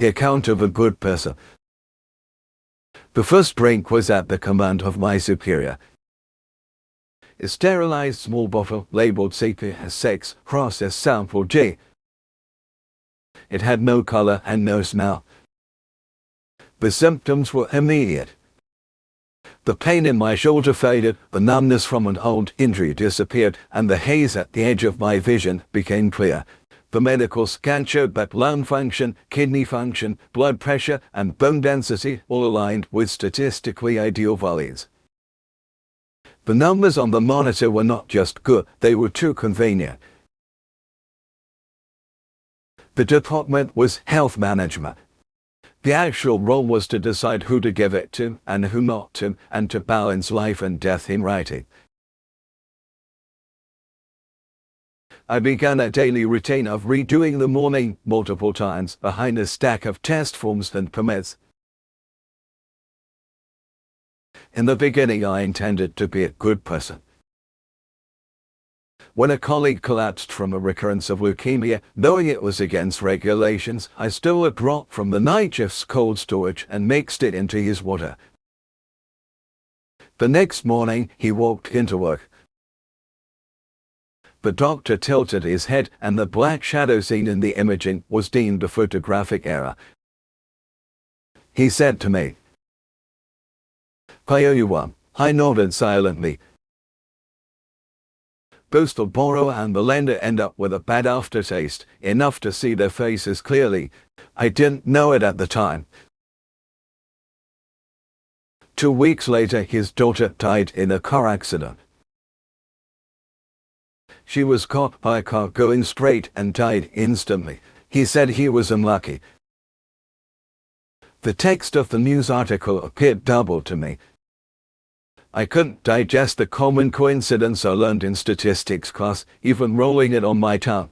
The account of a good person. The first drink was at the command of my superior. A sterilized small bottle labeled CP6 process sample G. It had no color and no smell. The symptoms were immediate. The pain in my shoulder faded, the numbness from an old injury disappeared, and the haze at the edge of my vision became clear. The medical scan showed that lung function, kidney function, blood pressure, and bone density all aligned with statistically ideal values. The numbers on the monitor were not just good, they were too convenient. The department was health management. The actual role was to decide who to give it to and who not to, and to balance life and death in writing. I began a daily routine of redoing the morning multiple times behind a stack of test forms and permits. In the beginning, I intended to be a good person. When a colleague collapsed from a recurrence of leukemia, knowing it was against regulations, I stole a drop from the night shift's cold storage and mixed it into his water. The next morning, he walked into work. The doctor tilted his head, and the black shadow seen in the imaging was deemed a photographic error. He said to me, "I owe you one." I nodded silently. Both the borrower and the lender end up with a bad aftertaste, enough to see their faces clearly. I didn't know it at the time. 2 weeks later, his daughter died in a car accident. She was caught by a car going straight and died instantly. He said he was unlucky. The text of the news article appeared double to me. I couldn't digest the common coincidence I learned in statistics class, even rolling it on my tongue.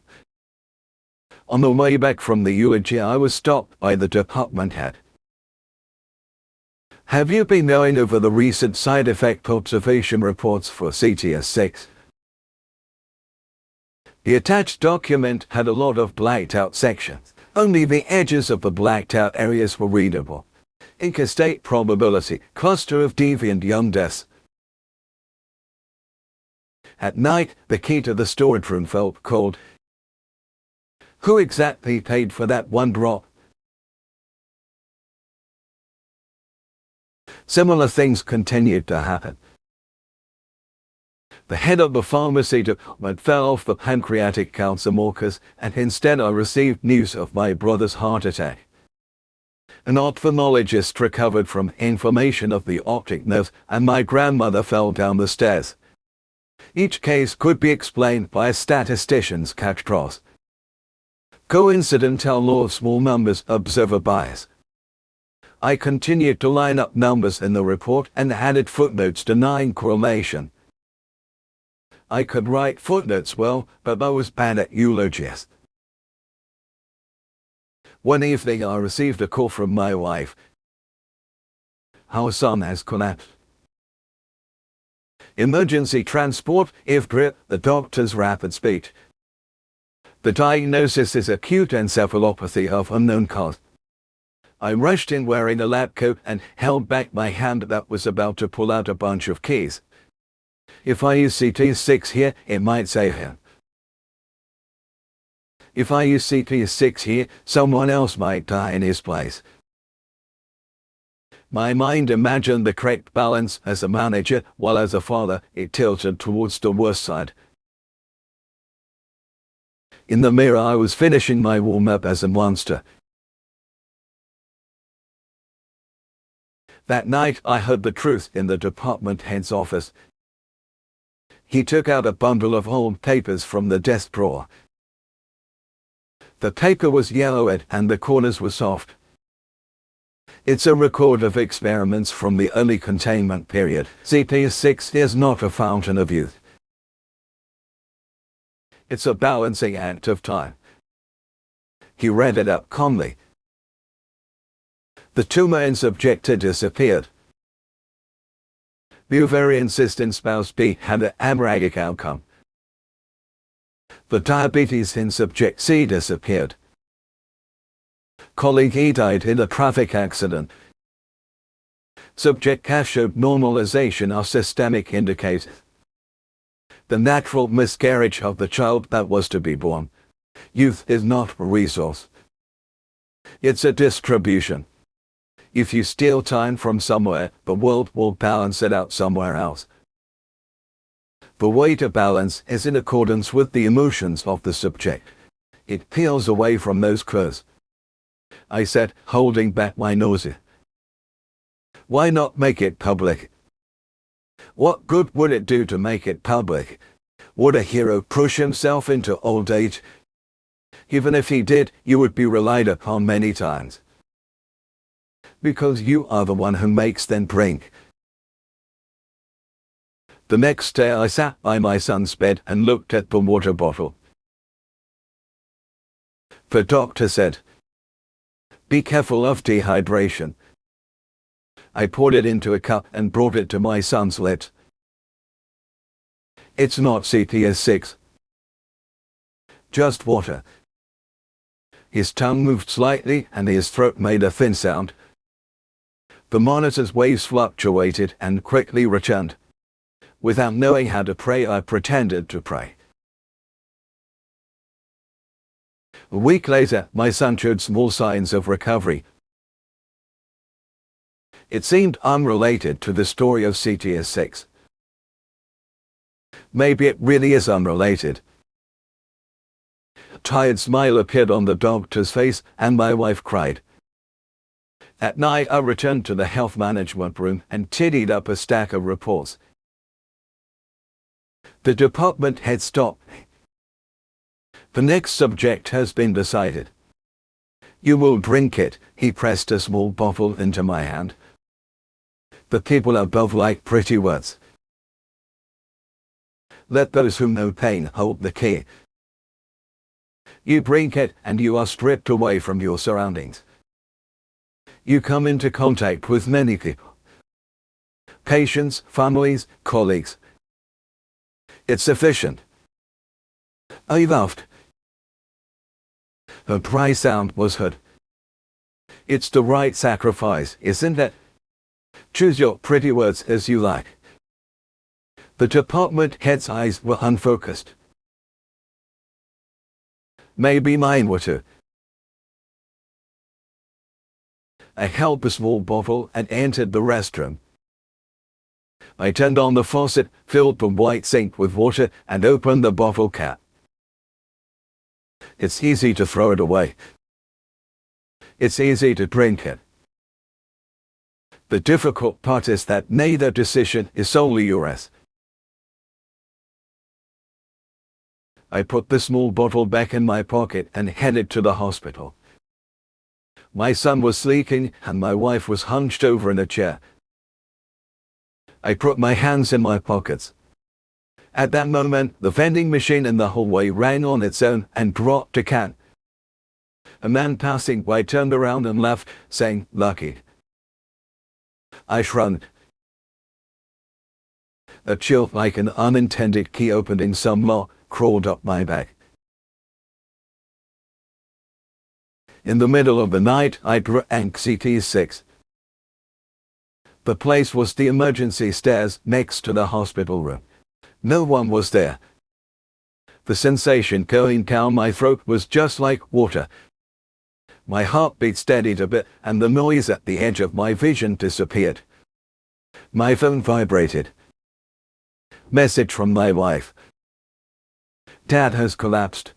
On the way back from the eulogy, I was stopped by the department head. "Have you been going over the recent side effect observation reports for CTS6? The attached document had a lot of blacked out sections. Only the edges of the blacked out areas were readable. Interstate probability, cluster of deviant young deaths. At night, the key to the storage room felt cold. Who exactly paid for that one drop? Similar things continued to happen. The head of the pharmacy department fell off the pancreatic cancer markers, and instead I received news of my brother's heart attack. An ophthalmologist recovered from inflammation of the optic nerve, and my grandmother fell down the stairs. Each case could be explained by a statistician's catchphrase. Coincidental law of small numbers, observer bias. I continued to line up numbers in the report and added footnotes denying correlation. I could write footnotes well, but I was bad at eulogies. One evening I received a call from my wife. "Our son has collapsed. Emergency transport, if Brit, the doctor's rapid speech. The diagnosis is acute encephalopathy of unknown cause." I rushed in wearing a lab coat and held back my hand that was about to pull out a bunch of keys. "If I use CT6 here, it might save him. If I use CT6 here, someone else might die in his place." My mind imagined the correct balance. As a manager, while as a father, it tilted towards the worst side. In the mirror, I was finishing my warm-up as a monster. That night, I heard the truth in the department head's office. He took out a bundle of old papers from the desk drawer. The paper was yellowed and the corners were soft. "It's a record of experiments from the early containment period. CT6 is not a fountain of youth. It's a balancing act of time." He read it up calmly. The tumor in subject A disappeared. The ovarian cyst in spouse B had an aberratic outcome. The diabetes in subject C disappeared. colleague he died in a traffic accident. Subject has showed normalization of systemic indicators. The natural miscarriage of the child that was to be born. Youth is not a resource. It's a distribution. If you steal time from somewhere, the world will balance it out somewhere else. The way to balance is in accordance with the emotions of the subject. It peels away from those curves. I said, holding back my nausea. Why not make it public? What good would it do to make it public? Would a hero push himself into old age? Even if he did, you would be relied upon many times. Because you are the one who makes them drink. The next day I sat by my son's bed and looked at the water bottle. The doctor said, "Be careful of dehydration." I poured it into a cup and brought it to my son's lips. It's not CTS6. Just water. His tongue moved slightly and his throat made a thin sound. The monitor's waves fluctuated and quickly returned. Without knowing how to pray, I pretended to pray. A week later, my son showed small signs of recovery. It seemed unrelated to the story of CTS6. Maybe it really is unrelated. A tired smile appeared on the doctor's face and my wife cried. At night I returned to the health management room and tiddied up a stack of reports. The department head stopped me. The next subject has been decided. You will drink it. He pressed a small bottle into my hand. The people above like pretty words. Let those who know pain hold the key. You drink it and you are stripped away from your surroundings. You come into contact with many people. Patients, families, colleagues. It's sufficient. I laughed. Her dry sound was heard. It's the right sacrifice, isn't it? Choose your pretty words as you like. The department head's eyes were unfocused. Maybe mine were too. I held the small bottle and entered the restroom. I turned on the faucet, filled the white sink with water, and opened the bottle cap. It's easy to throw it away. It's easy to drink it. The difficult part is that neither decision is solely yours. I put the small bottle back in my pocket and headed to the hospital. My son was sleeping and my wife was hunched over in a chair. I put my hands in my pockets. At that moment, the vending machine in the hallway rang on its own and dropped a can. A man passing by turned around and laughed, saying, "Lucky." I shrugged. A chill like an unintended key opening some lock crawled up my back. In the middle of the night, I drank CT6. The place was the emergency stairs next to the hospital room. No one was there. The sensation going down my throat was just like water. My heartbeat steadied a bit and the noise at the edge of my vision disappeared. My phone vibrated. Message from my wife. Dad has collapsed.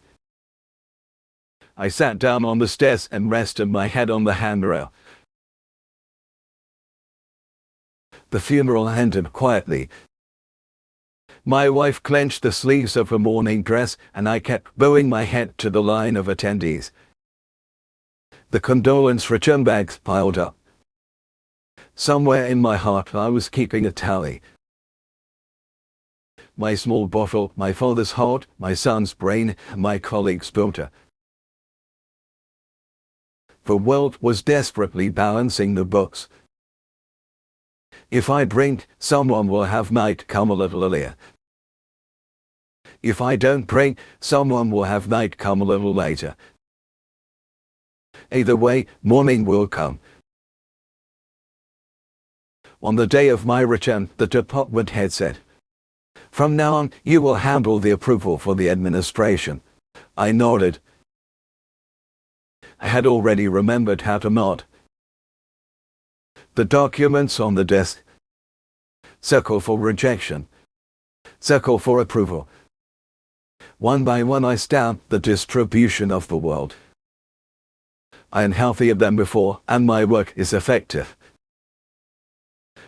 I sat down on the stairs and rested my head on the handrail. The funeral ended quietly. My wife clenched the sleeves of her mourning dress and I kept bowing my head to the line of attendees. The condolence return bags piled up. Somewhere in my heart I was keeping a tally. My small bottle, my father's heart, my son's brain, my colleague's daughter. The world was desperately balancing the books. If I drink, someone will have night come a little earlier. If I don't drink, someone will have night come a little later. Either way, morning will come. On the day of my return, the department head said, "From now on, you will handle the approval for the administration." I nodded. I had already remembered how to nod. The documents on the desk. Circle for rejection. Circle for approval. One by one I stamped the distribution of the world. I am healthier than before, and my work is effective.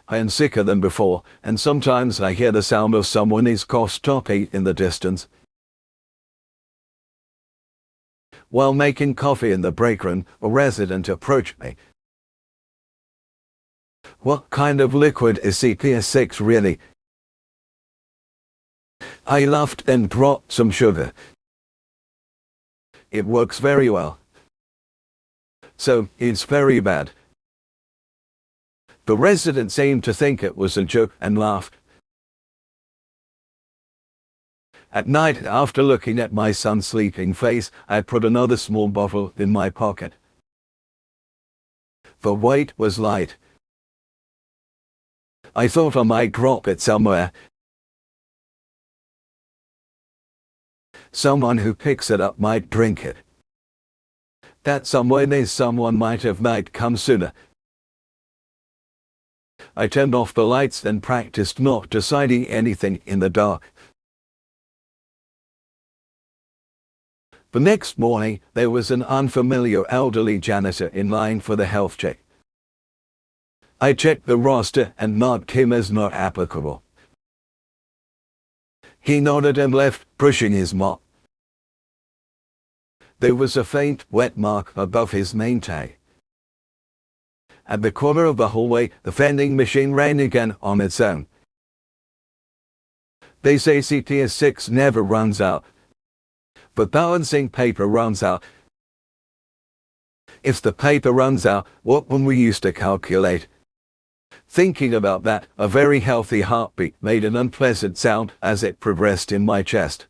I am sicker than before, and sometimes I hear the sound of someone's car stopping in the distance. While making coffee in the break room, a resident approached me. "What kind of liquid is CPS6 really?" I laughed and brought some sugar. "It works very well." "So, it's very bad." The resident seemed to think it was a joke and laughed. At night, after looking at my son's sleeping face, I put another small bottle in my pocket. The weight was light. I thought I might drop it somewhere. Someone who picks it up might drink it. That someone might have might come sooner. I turned off the lights and practiced not deciding anything in the dark. The next morning, there was an unfamiliar elderly janitor in line for the health check. I checked the roster and marked him as not applicable. He nodded and left, pushing his mop. There was a faint, wet mark above his name tag. At the corner of the hallway, the vending machine ran again on its own. They say CPS6 never runs out, but balancing paper runs out. If the paper runs out, what will we use to calculate? Thinking about that, a very healthy heartbeat made an unpleasant sound as it progressed in my chest.